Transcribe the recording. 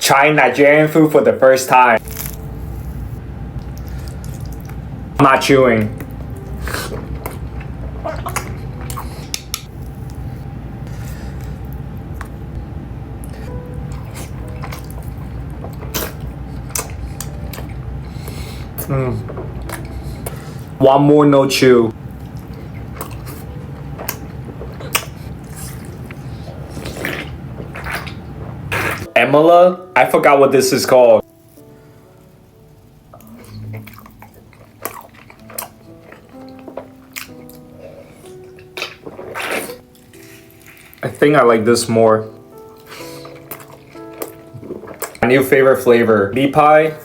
Trying Nigerian food for the first time. I'm not chewing. One more no chew. Emola? I forgot what this is called. I think I like this more. My new favorite flavor, meat pie.